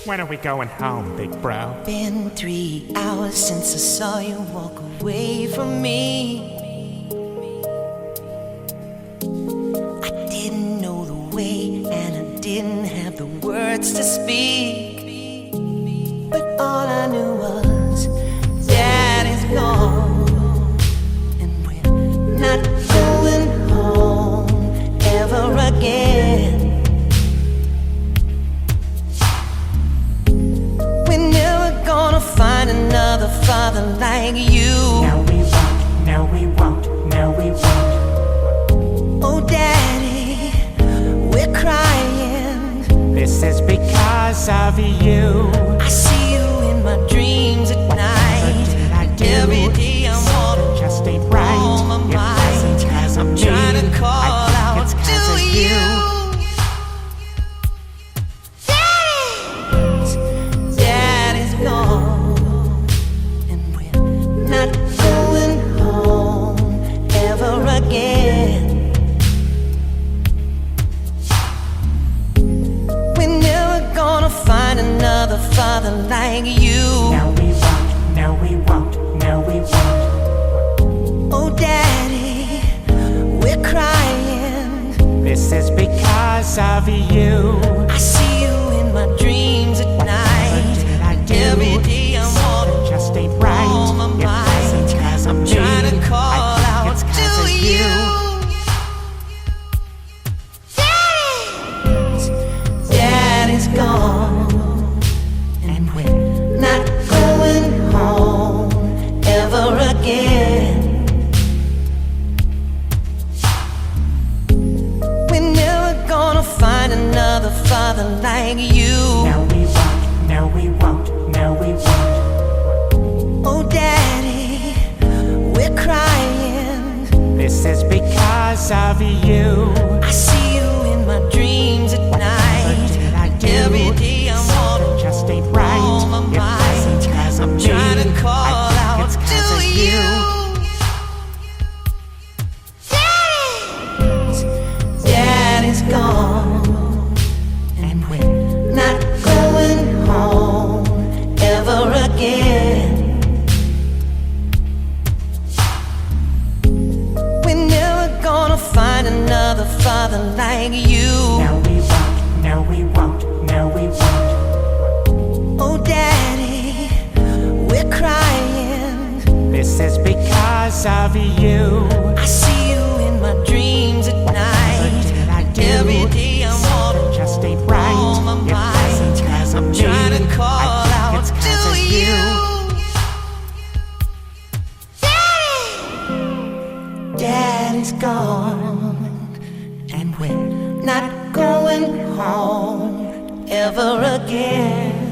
When are we going home, big bro? Been 3 hours since I saw you walk away from me. I didn't know the way and I didn't have the words to speak, but all I knew was Daddy's gone, and we're not going home ever again. Find another father like you. No, we won't, no, we won't, no, we won't. Oh, Daddy, we're crying. This is because of you. I see you in my dreams at night. What did I do? Every day I'm Something just ain't right. on my It mind. wasn't 'cause of I'm me. trying to call I think out it's 'cause to of you. Daddy's gone. Again, we're never gonna find another father like you. No, we won't, no, we won't, no, we won't. Oh, Daddy, we're crying. This is because of you. I see you in my dreams at night. What did I do? Every day I'm Something just ain't right. on my It mind. wasn't 'cause of I'm me. trying to call out it's 'cause to of you. Daddy's gone, And we're not going home ever again. We're never gonna find another father like you. no, we won't, no, we won't, no, we won't. Oh, Daddy, we're crying. This is because of you. I see you in my dreams at night. What did I do? Every day I'm Something just ain't right. on my It mind. wasn't 'cause of I'm me. trying to call I think out it's 'cause to of you. Daddy's gone, And we're not going home ever again. We're never gonna find another father like you. no, we won't, no, we won't, no, we won't. Oh, Daddy, we're crying. This is because of you. I see you in my dreams at night. What did I do? Every day I'm Something just ain't right. on my It mind. wasn't 'cause of I'm me. trying to call I think out it's 'cause to of you. Daddy's gone, And we're not going home ever again.